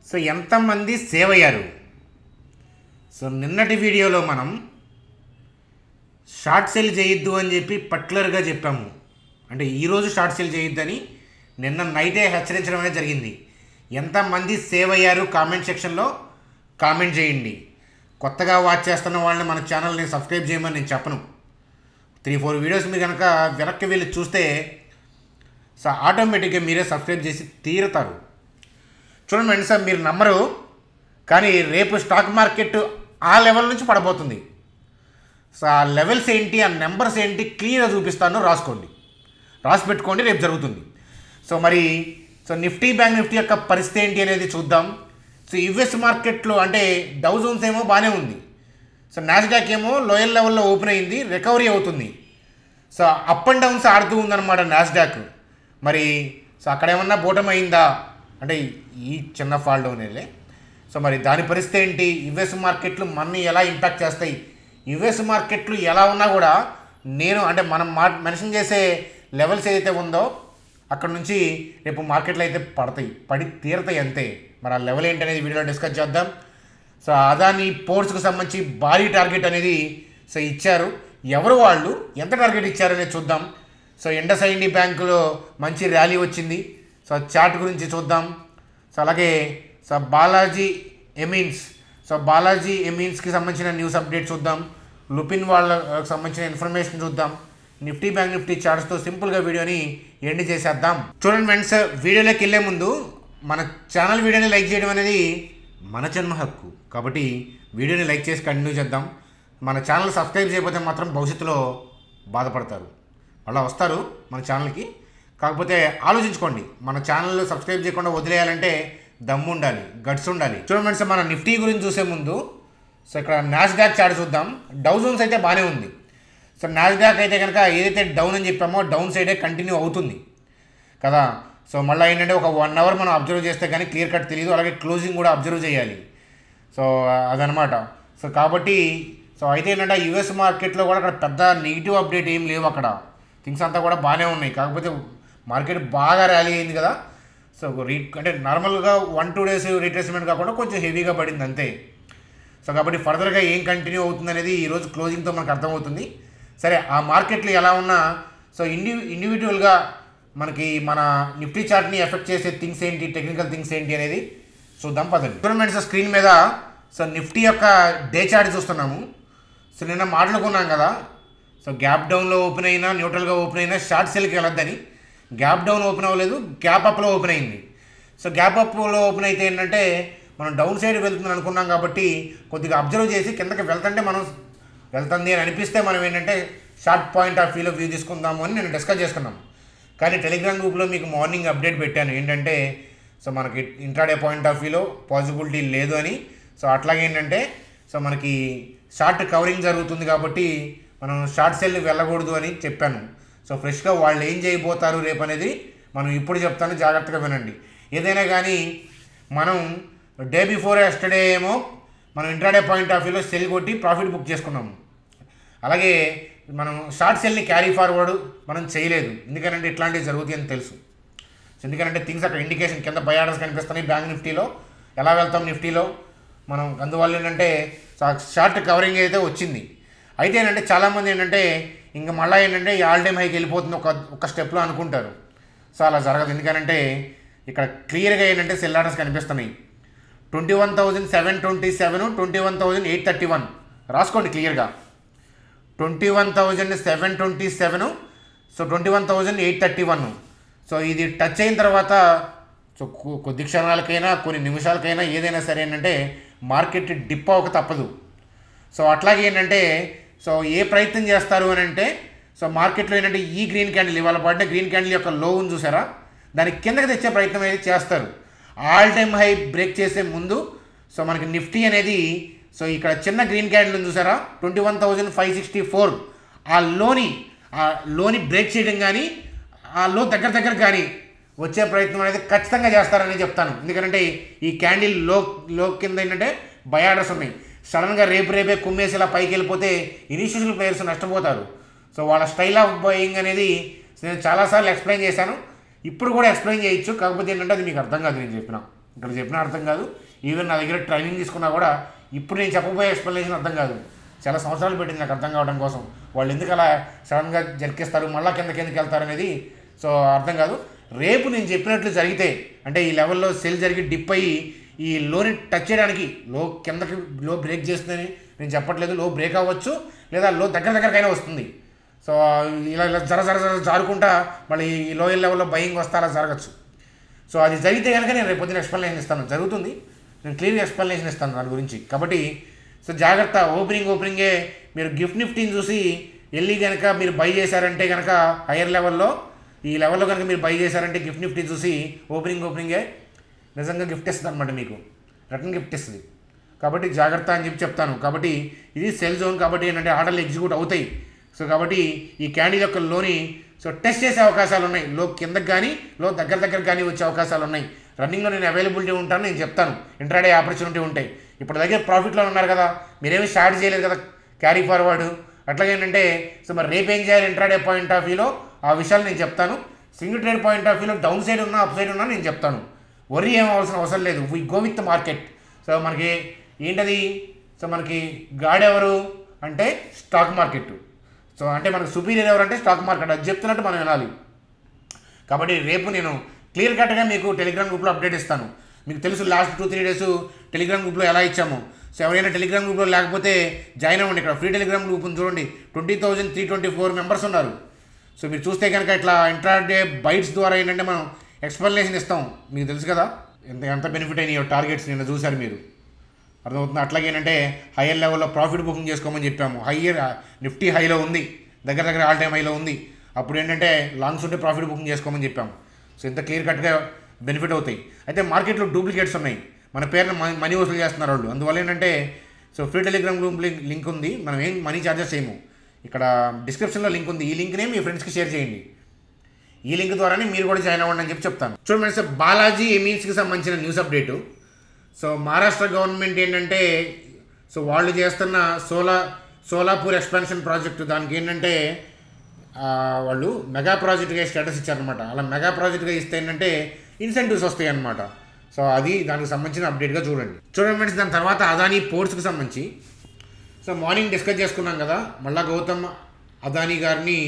So ఎంతమంది save అయ్యారు? So నిన్నటి వీడియోలో మనం షార్ట్ సెల్ చేయొద్దు అని చెప్పి పర్టికులర్గా చెప్పాము. అంటే ఈరోజు షార్ట్ సెల్ చేయొద్దని నిన్న నైటే హెచ్చరించడం అనేది జరిగింది. ఎంతమంది సేవ్ అయ్యారు కామెంట్ సెక్షన్లో కామెంట్ చేయండి. కొత్తగా వాచ్ చేస్తున్న వాళ్ళని మన ఛానల్ని సబ్స్క్రైబ్ చేయమని నేను చెప్పను. 3-4 వీడియోస్ మీరు కనుక వెనక్కి వెళ్ళి చూస్తే సో ఆటోమేటిక్గా మీరే సబ్స్క్రైబ్ చేసి తీరుతారు. చూడండి ఫ్రెండ్స్, మీరు నమ్మరు కానీ రేపు స్టాక్ మార్కెట్ ఆ లెవెల్ నుంచి పడబోతుంది. సో ఆ లెవెల్స్ ఏంటి, ఆ నెంబర్స్ ఏంటి క్లియర్గా చూపిస్తాను. రాసి పెట్టుకోండి, రేపు జరుగుతుంది. సో మరి నిఫ్టీ బ్యాంక్ నిఫ్టీ యొక్క పరిస్థితి ఏంటి అనేది చూద్దాం. సో యుఎస్ మార్కెట్లో అంటే డౌ జోన్స్ ఏమో బాగానే ఉంది. సో నాస్డాక్ ఏమో లోయర్ లెవెల్లో ఓపెన్ అయింది, రికవరీ అవుతుంది. సో అప్ అండ్ డౌన్స్ ఆడుతూ ఉందన్నమాట నాస్డాక్. మరి సో అక్కడ ఏమన్నా బోటం అయిందా అంటే ఈ చిన్న ఫాల్ డౌన్ వెళ్ళే. సో మరి దాని పరిస్థితి ఏంటి, యుఎస్ మార్కెట్లు మనని ఎలా ఇంపాక్ట్ చేస్తాయి, యుఎస్ మార్కెట్లు ఎలా ఉన్నా కూడా నేను అంటే మనం మెన్షన్ చేసే లెవెల్స్ ఏదైతే ఉందో అక్కడ నుంచి రేపు మార్కెట్లు అయితే పడి తీరతాయి అంతే. మరి ఆ లెవెల్ ఏంటనేది వీడియోలో డిస్కస్ చేద్దాం. సో అదాని పోర్ట్స్కి సంబంధించి భారీ టార్గెట్ అనేది సో ఇచ్చారు. ఎవరు వాళ్ళు ఎంత టార్గెట్ ఇచ్చారనేది చూద్దాం. సో ఇండస్ఇండ్ బ్యాంకులో మంచి ర్యాలీ వచ్చింది. సో చార్ట్ గురించి చూద్దాం. సో అలాగే సో బాలాజీ ఎమీన్స్కి సంబంధించిన న్యూస్ అప్డేట్ చూద్దాం. లుపిన్ వాళ్ళకి సంబంధించిన ఇన్ఫర్మేషన్ చూద్దాం. నిఫ్టీ బ్యాంక్ నిఫ్టీ చార్ట్స్తో సింపుల్గా వీడియోని ఎండ్ చేసేద్దాం. చూడండి ఫ్రెండ్స్, వీడియోలోకి వెళ్ళే ముందు మన ఛానల్ వీడియోని లైక్ చేయడం అనేది మన జన్మ హక్కు. కాబట్టి వీడియోని లైక్ చేసి కంటిన్యూ చేద్దాం. మన ఛానల్ సబ్స్క్రైబ్ చేయకపోతే మాత్రం భవిష్యత్తులో బాధపడతారు. అలా వస్తారు మన ఛానల్కి. కాకపోతే ఆలోచించుకోండి, మన ఛానల్ సబ్స్క్రైబ్ చేయకుండా వదిలేయాలంటే దమ్ము ఉండాలి, గట్స్ ఉండాలి. చూడండి ఫ్రెండ్స్, మన నిఫ్టీ గురించి చూసే ముందు సో ఇక్కడ నాస్డాక్ చార్ట్ చూద్దాం. డౌ జోన్స్ అయితే బాగానే ఉంది. సో నాస్డాక్ అయితే కనుక ఏదైతే డౌన్ అని చెప్పామో డౌన్ సైడే కంటిన్యూ అవుతుంది కదా. సో మళ్ళీ ఏంటంటే ఒక 1 అవర్ మనం అబ్జర్వ్ చేస్తే కానీ క్లియర్ కట్ తెలియదు. అలాగే క్లోజింగ్ కూడా అబ్జర్వ్ చేయాలి. సో అదనమాట. సో కాబట్టి సో అయితే ఏంటంటే యూఎస్ మార్కెట్లో కూడా అక్కడ పెద్ద నెగిటివ్ అప్డేట్ ఏం లేవు. అక్కడ థింగ్స్ అంతా కూడా బాగానే ఉన్నాయి. కాకపోతే మార్కెట్ బాగా ర్యాలీ అయింది కదా. సో అంటే నార్మల్గా 1-2 డేస్ రీట్రేస్మెంట్ కాకుండా కొంచెం హెవీగా పడింది అంతే. సో కాబట్టి ఫర్దర్గా ఏం కంటిన్యూ అవుతుంది అనేది ఈరోజు క్లోజింగ్తో మనకు అర్థమవుతుంది. సరే, ఆ మార్కెట్లు ఎలా ఉన్నా సో ఇండివిజువల్గా మనకి మన నిఫ్టీ చార్ట్ని ఎఫెక్ట్ చేసే థింగ్స్ ఏంటి, టెక్నికల్ థింగ్స్ ఏంటి అనేది చూద్దాం పదండి. టూర్నమెంట్స్ స్క్రీన్ మీద సో నిఫ్టీ యొక్క డే చార్ట్ చూస్తున్నాము. సో నిన్న మాట్లాడుకున్నాం కదా, సో గ్యాప్ డౌన్లో ఓపెన్ అయినా న్యూట్రల్గా ఓపెన్ అయినా షార్ట్ సెల్కి వెళ్ళొద్దని. గ్యాప్ డౌన్ ఓపెన్ అవ్వలేదు, గ్యాప్ అప్లో ఓపెన్ అయింది. సో గ్యాప్ అప్లో ఓపెన్ అయితే ఏంటంటే మనం డౌన్ సైడ్ వెళ్తుందని అనుకున్నాం కాబట్టి కొద్దిగా అబ్జర్వ్ చేసి కిందకి వెళ్తుంటే మనం వెళ్తుంది అని అనిపిస్తే మనం ఏంటంటే షార్ట్ పాయింట్ ఆఫ్ వ్యూలో వ్యూ తీసుకుందాము అని నేను డిస్కస్ చేసుకున్నాం. కానీ టెలిగ్రామ్ గ్రూప్లో మీకు మార్నింగ్ అప్డేట్ పెట్టాను ఏంటంటే సో మనకి ఇంట్రాడే పాయింట్ ఆఫ్ వ్యూలో పాసిబిలిటీ లేదు అని. సో అట్లాగే ఏంటంటే సో మనకి షార్ట్ కవరింగ్ జరుగుతుంది కాబట్టి మనం షార్ట్ సెల్ వెళ్ళకూడదు అని చెప్పాను. సో ఫ్రెష్గా వాళ్ళు ఏం చేయబోతారు రేపు అనేది మనం ఇప్పుడు చెప్తాను, జాగ్రత్తగా వినండి. ఏదైనా కానీ మనం డే బిఫోర్ ఎస్టర్డే ఏమో మనం ఇంట్రాడే పాయింట్ ఆఫ్ వ్యూలో సెల్ కొట్టి ప్రాఫిట్ బుక్ చేసుకున్నాము. అలాగే మనం షార్ట్ సెల్ని క్యారీ ఫార్వర్డ్ మనం చేయలేదు. ఎందుకంటే ఇట్లాంటివి జరుగుతాయని తెలుసు. సో ఎందుకంటే థింగ్స్ అక్కడ ఇండికేషన్ కింద బై ఆర్డర్స్ కనిపిస్తున్నాయి బ్యాంక్ నిఫ్టీలో. ఎలా వెళ్తాం నిఫ్టీలో మనం, అందువల్ల ఏంటంటే షార్ట్ కవరింగ్ అయితే వచ్చింది. అయితే ఏంటంటే చాలామంది ఏంటంటే ఇంకా మళ్ళీ ఏంటంటే ఈ ఆల్ టైమ్ హైకి వెళ్ళిపోతుంది ఒక స్టెప్లో అనుకుంటారు. సో అలా జరగదు. ఎందుకంటే ఇక్కడ క్లియర్గా ఏంటంటే సెల్ ఆర్డర్స్ కనిపిస్తున్నాయి. 21,727, 21,831 రాసుకోండి క్లియర్గా. 21,727, సో 21,831. సో ఇది టచ్ అయిన తర్వాత సో కొద్ది క్షణాలకైనా కొన్ని నిమిషాలకైనా ఏదైనా సరే ఏంటంటే మార్కెట్ డిప్ అవ్వక తప్పదు. సో అట్లాగే ఏంటంటే సో ఏ ప్రయత్నం చేస్తారు అని అంటే సో మార్కెట్లో ఏంటంటే ఈ గ్రీన్ క్యాండిల్ ఇవాళ పడిన గ్రీన్ క్యాండిల్ యొక్క లో ఉంది చూసారా, దానికి కిందకి తెచ్చే ప్రయత్నం అనేది చేస్తారు. ఆల్ టైమ్ హై బ్రేక్ చేసే ముందు సో మనకి నిఫ్టీ అనేది సో ఇక్కడ చిన్న గ్రీన్ క్యాండిల్ ఉంది చూసారా 21,564, ఆ లోని బ్రేక్ చేయడం కానీ ఆ లో దగ్గర కానీ వచ్చే ప్రయత్నం అనేది ఖచ్చితంగా చేస్తారని చెప్తాను. ఎందుకంటే ఈ క్యాండిల్ లో కింద ఏంటంటే బై ఆర్డర్స్ ఉన్నాయి. సడన్గా రేపే కుమ్మేసి ఇలా పైకి వెళ్ళిపోతే ఇనిషియల్ ప్లేయర్స్ నష్టపోతారు. సో వాళ్ళ స్టైల్ ఆఫ్ బయింగ్ అనేది నేను చాలాసార్లు ఎక్స్ప్లెయిన్ చేశాను, ఇప్పుడు కూడా ఎక్స్ప్లెయిన్ చేయొచ్చు. కాకపోతే ఏంటంటే అది మీకు అర్థం కాదు నేను చెప్పిన. ఇక్కడ చెప్పిన అర్థం కాదు. ఈవెన్ నా దగ్గర ట్రైనింగ్ తీసుకున్నా కూడా ఇప్పుడు నేను చెప్పబోయే ఎక్స్ప్లెనేషన్ అర్థం కాదు. చాలా సంవత్సరాలు పెట్టింది నాకు అర్థం కావడం కోసం. వాళ్ళు ఎందుకు అలా సడన్గా జరికిస్తారు, మళ్ళీ కిందకి వెళ్తారు అనేది సో అర్థం కాదు. రేపు నేను చెప్పినట్లు జరిగితే అంటే ఈ లెవెల్లో సెల్ జరిగి డిప్ అయ్యి ఈ లోని టచ్ చేయడానికి కిందకి లో బ్రేక్ చేస్తుందని నేను చెప్పట్లేదు. లో బ్రేక్ అవ్వచ్చు లేదా లో దగ్గరకైనా వస్తుంది. సో ఇలా జర జారుకుంటా మళ్ళీ ఈ లోయర్ లెవెల్లో బయింగ్ వస్తే అలా జరగచ్చు. సో అది జరిగితే కనుక నేను రేపు పొద్దున ఎక్స్ప్లెనేషన్ ఇస్తాను. జరుగుతుంది, నేను క్లియర్గా ఎక్స్ప్లెనేషన్ ఇస్తాను దాని గురించి. కాబట్టి సో జాగ్రత్త. ఓపెనింగే మీరు గిఫ్ట్ నిఫ్టీని చూసి వెళ్ళి కనుక మీరు బై చేశారంటే కనుక హయ్యర్ లెవెల్లో ఈ లెవెల్లో కనుక మీరు బై చేశారంటే గిఫ్ట్ నిఫ్టీ చూసి ఓపెనింగే నిజంగా గిఫ్ట్ ఇస్తుంది అనమాట, మీకు రిటర్న్ గిఫ్ట్ ఇస్తుంది. కాబట్టి జాగ్రత్త అని చెప్తాను. కాబట్టి ఇది సెల్ జోన్ కాబట్టి ఏంటంటే ఆర్డర్లు ఎగ్జిక్యూట్ అవుతాయి. సో కాబట్టి ఈ క్యాండిల్ యొక్క లోని సో టెస్ట్ చేసే అవకాశాలు ఉన్నాయి. లో కిందకి కానీ లో దగ్గర కానీ వచ్చే అవకాశాలు ఉన్నాయి. రన్నింగ్లో నేను అవైలబిలిటీ ఉంటాను, నేను చెప్తాను. ఇంట్రాడే ఆపర్చునిటీ ఉంటాయి. ఇప్పుడు దగ్గర ప్రాఫిట్లో ఉన్నారు కదా, మీరేమీ స్టార్ట్ చేయలేదు కదా క్యారీ ఫార్వర్డ్. అట్లాగే ఏంటంటే సో మరి రేపు ఏం చేయాలి ఇంట్రాడే పాయింట్ ఆఫ్ వ్యూలో ఆ విషయాలు నేను చెప్తాను. సింగిల్ ట్రేడ్ పాయింట్ ఆఫ్ వ్యూలో డౌన్ సైడ్ ఉన్నా అప్ సైడ్ ఉన్నా నేను చెప్తాను. వరీ ఏమవలసిన అవసరం లేదు. We go with market. So మనకి ఏంటది, సో మనకి గాడ్ ఎవరు అంటే స్టాక్ మార్కెట్. సో అంటే మనకు సుపీరియర్ ఎవరు అంటే స్టాక్ మార్కెట్. అది చెప్తున్నట్టు మనం వినాలి. కాబట్టి రేపు నేను క్లియర్ కట్గా మీకు టెలిగ్రామ్ గ్రూప్లో అప్డేట్ ఇస్తాను. మీకు తెలుసు లాస్ట్ 2-3 డేస్ టెలిగ్రామ్ గ్రూప్లో ఎలా ఇచ్చాము. సో ఎవరైనా టెలిగ్రామ్ గ్రూప్లో లేకపోతే జాయిన్ అవ్వండి. ఇక్కడ ఫ్రీ టెలిగ్రామ్ గ్రూప్ చూడండి, 20,324 మెంబర్స్ ఉన్నారు. సో మీరు చూస్తే కనుక ఇట్లా ఇంట్రాడే బైట్స్ ద్వారా ఏంటంటే మనం ఎక్స్ప్లెనేషన్ ఇస్తాం. మీకు తెలుసు కదా ఎంత బెనిఫిట్ అయినాయో టార్గెట్స్ నిన్న చూశారు మీరు, అర్థమవుతుంది. అట్లాగే ఏంటంటే హయ్యర్ లెవెల్లో ప్రాఫిట్ బుకింగ్ చేసుకోమని చెప్పాము. నిఫ్టీ హైలో ఉంది, దగ్గర ఆల్ టైమ్ హైలో ఉంది. అప్పుడు ఏంటంటే లాంగ్స్ ఉంటే ప్రాఫిట్ బుకింగ్ చేసుకోమని చెప్పాము. సో ఇంత క్లియర్ కట్గా బెనిఫిట్ అవుతాయి. అయితే మార్కెట్లో డూప్లికేట్స్ ఉన్నాయి, మన పేరున మనీ వసూలు చేస్తున్నారు వాళ్ళు. అందువల్ల ఏంటంటే so free Telegram group link ఉంది, మనం ఏం మనీ ఛార్జెస్ చేయము. ఇక్కడ డిస్క్రిప్షన్లో లింక్ ఉంది, ఈ లింక్నే మీ ఫ్రెండ్స్కి షేర్ చేయండి. ఈ లింక్ ద్వారానే మీరు కూడా జాయిన్ అవ్వండి అని చెప్తాను. చూడండి సార్, బాలాజీ ఎమీన్స్కి సంబంధించిన news update. So Maharashtra government ఏంటంటే సో వాళ్ళు చేస్తున్న సోలాపూర్ ఎక్స్పాన్షన్ ప్రాజెక్టు, దానికి ఏంటంటే వాళ్ళు మెగా ప్రాజెక్ట్గా స్టేటస్ ఇచ్చారనమాట. అలా మెగా ప్రాజెక్ట్గా ఇస్తే ఏంటంటే ఇన్సెంటివ్స్ వస్తాయి అన్నమాట. సో అది దానికి సంబంధించిన అప్డేట్గా చూడండి ఫ్రెండ్స్. దాని తర్వాత అదానీ పోర్ట్స్కి సంబంధించి సో మార్నింగ్ డిస్కస్ చేసుకున్నాం కదా, మళ్ళా గౌతమ్ అదానీ గారిని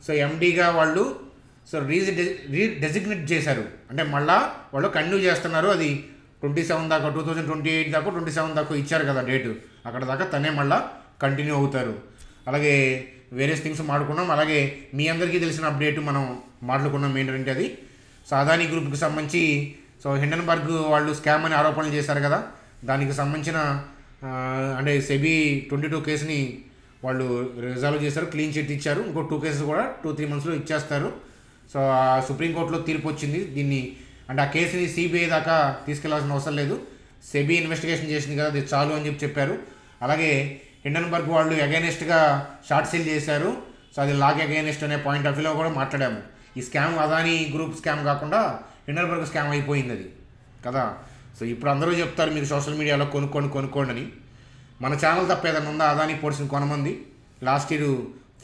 సో ఎండీగా వాళ్ళు సో రీడెసిగ్నేట్ చేశారు. అంటే మళ్ళా వాళ్ళు కంటిన్యూ చేస్తున్నారు. అది 27 దాకా 2028 దాకా 27 దాకా ఇచ్చారు కదా డేటు, అక్కడ దాకా తనే మళ్ళీ కంటిన్యూ అవుతారు. అలాగే వేరియస్ థింగ్స్ మాట్లాడుకున్నాం. అలాగే మీ అందరికీ తెలిసిన అప్డేట్ మనం మాట్లాడుకున్నాం ఏంటంటే అది సో అదానీ గ్రూప్కి సంబంధించి సో హిండన్బర్గ్ వాళ్ళు స్కామ్ అని ఆరోపణలు చేశారు కదా, దానికి సంబంధించిన అంటే సెబీ 22 కేసుని వాళ్ళు రిజాల్వ్ చేశారు, క్లీన్ చిట్ ఇచ్చారు. ఇంకో 2 కేసెస్ కూడా 2-3 మంత్స్లో ఇచ్చేస్తారు. సో సుప్రీంకోర్టులో తీర్పు వచ్చింది. దీన్ని అంటే ఆ కేసుని సిబిఐ దాకా తీసుకెళ్లాల్సిన అవసరం లేదు, సెబీ ఇన్వెస్టిగేషన్ చేసింది కదా, అది చాలు అని చెప్పారు. అలాగే హిండన్బర్గ్ వాళ్ళు అగైనెస్ట్గా షార్ట్ సేల్ చేశారు. సో అది లాగ్ అగైనెస్ట్ అనే పాయింట్ ఆఫ్ వ్యూలో కూడా మాట్లాడాము. ఈ స్కామ్ అదానీ గ్రూప్ స్కామ్ కాకుండా హిండన్బర్గ్ స్కామ్ అయిపోయింది అది కదా. సో ఇప్పుడు అందరూ చెప్తారు మీరు సోషల్ మీడియాలో కొనుక్కోండి అని. మన ఛానల్ తప్ప ఏదైనా ఉందా అదానీ పోర్ట్స్ని కొనమంది? లాస్ట్ ఇయర్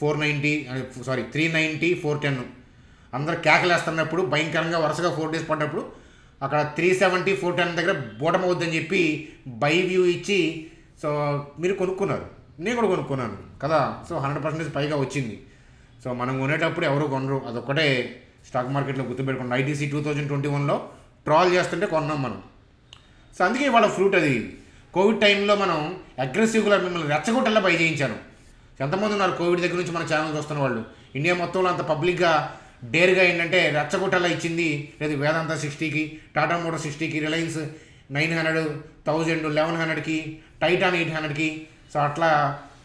390 410 అందరు కేకలేస్తున్నప్పుడు భయంకరంగా వరుసగా 4 డేస్ పడ్డప్పుడు అక్కడ 370 410 దగ్గర బోటమవుద్దని చెప్పి బై వ్యూ ఇచ్చి సో మీరు కొనుక్కున్నారు, నేను కూడా కొనుక్కున్నాను కదా. సో 100% పైగా వచ్చింది. సో మనం కొనేటప్పుడు ఎవరు కొనరు, అదొక్కటే స్టాక్ మార్కెట్లో గుర్తుపెట్టుకోండి. ఐటీసీ 2021లో ట్రాల్ చేస్తుంటే కొన్నాం మనం. సో అందుకే వాళ్ళ ఫ్రూట్ అది. కోవిడ్ టైంలో మనం అగ్రెసివ్గా మిమ్మల్ని రెచ్చగొట్టల్లా బై చేయించాను. ఎంతమంది ఉన్నారు కోవిడ్ దగ్గర నుంచి మన ఛానల్ చూస్తున్న వాళ్ళు? ఇండియా మొత్తంలో అంత పబ్లిక్గా డేర్గా ఏంటంటే రెచ్చగొట్టల్లా ఇచ్చింది. లేదు వేదాంత 60కి, టాటా మోటార్ 60కి, రిలయన్స్ 900, 1000, 1100కి, టైటాన్ 800కి. సో అట్లా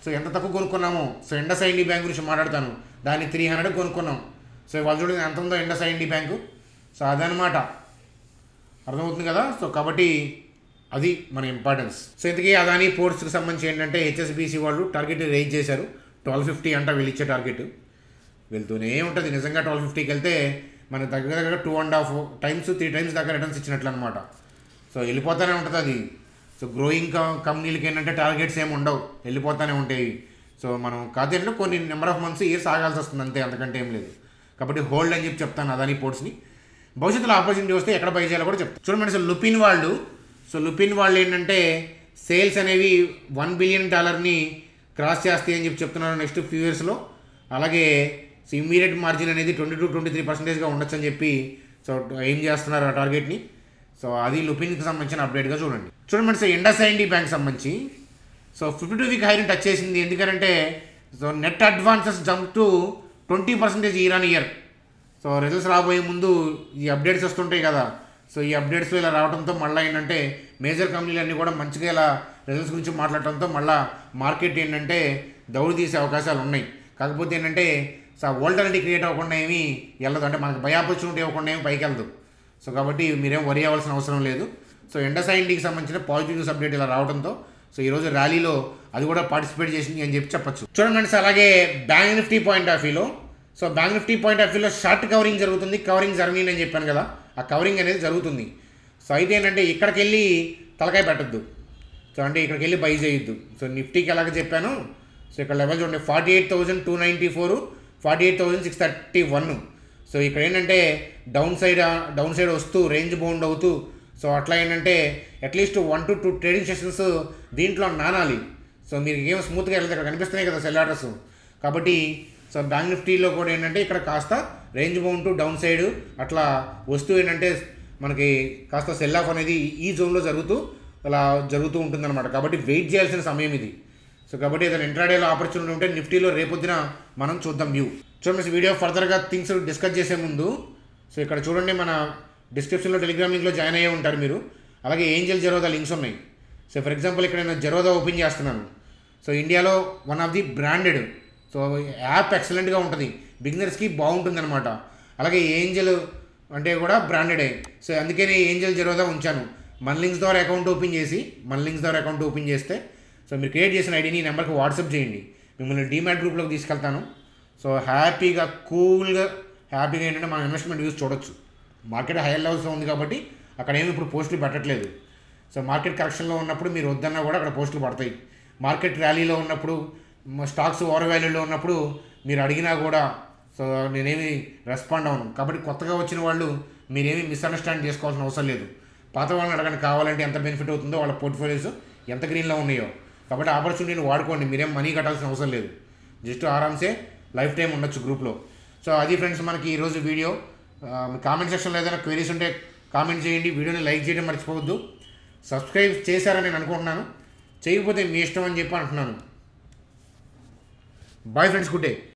సో ఎంత తక్కువ కొనుక్కున్నామో. సో ఇండస్ఇండ్ బ్యాంక్ గురించి మాట్లాడతాను, దాన్ని 300 కొనుక్కున్నాం. సో వాళ్ళు చూడండి ఎంత ఉందో ఇండస్ఇండ్ బ్యాంకు. సో అదనమాట, అర్థమవుతుంది కదా. సో కాబట్టి అది మన ఇంపార్టెన్స్. సో ఇంతకీ అదానీ పోర్ట్స్కి సంబంధించి ఏంటంటే హెచ్ఎస్బీసీ వాళ్ళు టార్గెట్ రేజ్ చేశారు. 1250 అంట వీళ్ళు ఇచ్చే టార్గెట్. వెళ్తూనే ఉంటుంది. నిజంగా 1250కి వెళ్తే మన దగ్గర 2.5 times 3 times దాకా రిటర్న్స్ ఇచ్చినట్లు అనమాట. సో వెళ్ళిపోతూనే ఉంటుంది అది. సో గ్రోయింగ్ కంపెనీలకి ఏంటంటే టార్గెట్స్ ఏమి ఉండవు, వెళ్ళిపోతూనే ఉంటాయి. సో మనం కాదు కొన్ని నెంబర్ ఆఫ్ మంత్స్ ఇయర్స్ ఆగాల్సి వస్తుంది అంతే, అంతకంటే ఏం లేదు. కాబట్టి హోల్డ్ అని చెప్తాను అదానీ పోర్ట్స్ని. భవిష్యత్తులో ఆపర్చునిటీ వస్తే ఎక్కడ బై చేయాలో కూడా చెప్తాను. చూడండి అసలు లుపిన్ వాళ్ళు ఏంటంటే సేల్స్ అనేవి $1 బిలియన్ క్రాస్ చేస్తాయి అని చెప్తున్నారు నెక్స్ట్ ఫ్యూ ఇయర్స్లో. అలాగే ఇమ్మీడియట్ మార్జిన్ అనేది 22-23% ఉండొచ్చు అని చెప్పి సో ఏం చేస్తున్నారు ఆ టార్గెట్ని. సో అది లుపిన్కి సంబంధించిన అప్డేట్గా చూడండి సార్. ఇండస్ఇండ్ బ్యాంక్ సంబంధించి సో 52 వీక్ హైని టచ్ చేసింది. ఎందుకంటే so net advances jump to 20% year on year. So results రాబోయే ముందు ఈ అప్డేట్స్ వస్తుంటాయి కదా. సో ఈ అప్డేట్స్లో ఇలా రావడంతో మళ్ళీ ఏంటంటే మేజర్ కంపెనీలన్నీ కూడా మంచిగా ఇలా రిజల్ట్స్ గురించి మాట్లాడటంతో మళ్ళీ మార్కెట్ ఏంటంటే దౌడు తీసే అవకాశాలు ఉన్నాయి. కాకపోతే ఏంటంటే సో వోల్టాలిటీ క్రియేట్ అవ్వకుండా ఏమీ వెళ్ళదు, అంటే మనకు బై ఆపర్చునిటీ ఇవ్వకుండా ఏమి పైకి వెళ్ళదు. సో కాబట్టి మీరేం వరి అవ్వాల్సిన అవసరం లేదు. సో ఇండస్ఇండ్కి సంబంధించిన పాజిటివ్ న్యూస్ అప్డేట్ ఇలా రావడంతో సో ఈరోజు ర్యాలీలో అది కూడా పార్టిసిపేట్ చేసింది అని చెప్పచ్చు. చూడండి ఫ్రెండ్స్, అలాగే బ్యాంక్ నిఫ్టీ పాయింట్ ఆఫ్ వ్యూలో so bank Nifty point of వ్యూలో షార్ట్ కవరింగ్ జరుగుతుంది. కవరింగ్ జర్నీ అని చెప్పాను కదా, ఆ కవరింగ్ అనేది జరుగుతుంది. సో అయితే ఏంటంటే ఇక్కడికి వెళ్ళి తలకాయ పెట్టద్దు. సో అంటే ఇక్కడికి వెళ్ళి బై చేయొద్దు. సో నిఫ్టీకి ఎలాగ చెప్పాను. సో ఇక్కడ లెవెల్ చూడండి 48,294, 48,631. సో ఇక్కడ ఏంటంటే డౌన్ సైడ్ వస్తూ రేంజ్ బౌండ్ అవుతూ సో అట్లా ఏంటంటే అట్లీస్ట్ 1 to 2 ట్రేడింగ్ సెషన్స్ దీంట్లో నానాలి. సో మీరు ఏం స్మూత్గా వెళ్తే ఇక్కడ కనిపిస్తున్నాయి కదా సెల్ ఆర్డర్స్. కాబట్టి సో బ్యాంక్ నిఫ్టీలో కూడా ఏంటంటే ఇక్కడ కాస్త range bound to down side అట్లా వస్తూ ఏంటంటే మనకి కాస్త సెల్ ఆఫ్ అనేది ఈ జోన్లో జరుగుతూ ఉంటుందన్నమాట. కాబట్టి వెయిట్ చేయాల్సిన సమయం ఇది. సో కాబట్టి ఏదైనా ఇంట్రాడేలో ఆపర్చునిటీ ఉంటే నిఫ్టీలో రేపొద్దున మనం చూద్దాం వ్యూ. చూడండి వీడియో ఫర్దర్గా థింగ్స్ డిస్కస్ చేసే ముందు సో ఇక్కడ చూడండి మన డిస్క్రిప్షన్లో టెలిగ్రామ్ లింక్లో జాయిన్ అయ్యే ఉంటారు మీరు. అలాగే ఏంజల్ జెరోదా లింక్స్ ఉన్నాయి. సో ఫర్ ఎగ్జాంపుల్ ఇక్కడ నేను జెరోదా ఓపెన్ చేస్తున్నాను. సో ఇండియాలో one of the branded so app ఎక్సలెంట్గా ఉంటుంది, బిగినర్స్కి బాగుంటుంది అనమాట. అలాగే ఏంజల్ అంటే కూడా బ్రాండెడే. సో అందుకనే ఏంజల్ జెరోదా ఉంచాను. మన లింక్స్ ద్వారా అకౌంట్ ఓపెన్ చేస్తే సో మీరు క్రియేట్ చేసిన ఐడిని ఈ నెంబర్కి వాట్సాప్ చేయండి, మిమ్మల్ని డీమ్యాట్ గ్రూప్లోకి తీసుకెళ్తాను. సో హ్యాపీగా ఏంటంటే మన ఇన్వెస్ట్మెంట్ యూస్ చూడొచ్చు. మార్కెట్ హై లెవెల్స్లో ఉంది కాబట్టి అక్కడ ఏమి ఇప్పుడు పోస్టులు పెట్టట్లేదు. సో మార్కెట్ కరెక్షన్లో ఉన్నప్పుడు మీరు వద్దన్నా కూడా అక్కడ పోస్టులు పడతాయి. మార్కెట్ ర్యాలీలో ఉన్నప్పుడు స్టాక్స్ ఓవర్ వాల్యూలో ఉన్నప్పుడు మీరు అడిగినా కూడా సో నేనేమి రెస్పాండ్ అవ్వను. కాబట్టి కొత్తగా వచ్చిన వాళ్ళు మీరేమి మిస్అండర్స్టాండ్ చేసుకోవాల్సిన అవసరం లేదు. పాత వాళ్ళని అడగండి కావాలంటే ఎంత బెనిఫిట్ అవుతుందో, వాళ్ళ పోర్ట్ఫోలియోస్ ఎంత గ్రీన్లో ఉన్నాయో. కాబట్టి ఆపర్చునిటీని వాడుకోండి, మీరేం మనీ కట్టాల్సిన అవసరం లేదు. జస్ట్ ఆరామ్సే లైఫ్ టైం ఉండొచ్చు గ్రూప్లో. సో అది ఫ్రెండ్స్ మనకి ఈరోజు వీడియో. కామెంట్ సెక్షన్లో ఏదైనా క్వెరీస్ ఉంటే కామెంట్ చేయండి. వీడియోని లైక్ చేయడం మర్చిపోవద్దు. సబ్స్క్రైబ్ చేశారని నేను అనుకుంటున్నాను, చేయకపోతే మీ ఇష్టం అని చెప్పి అంటున్నాను. Bye friends, good day.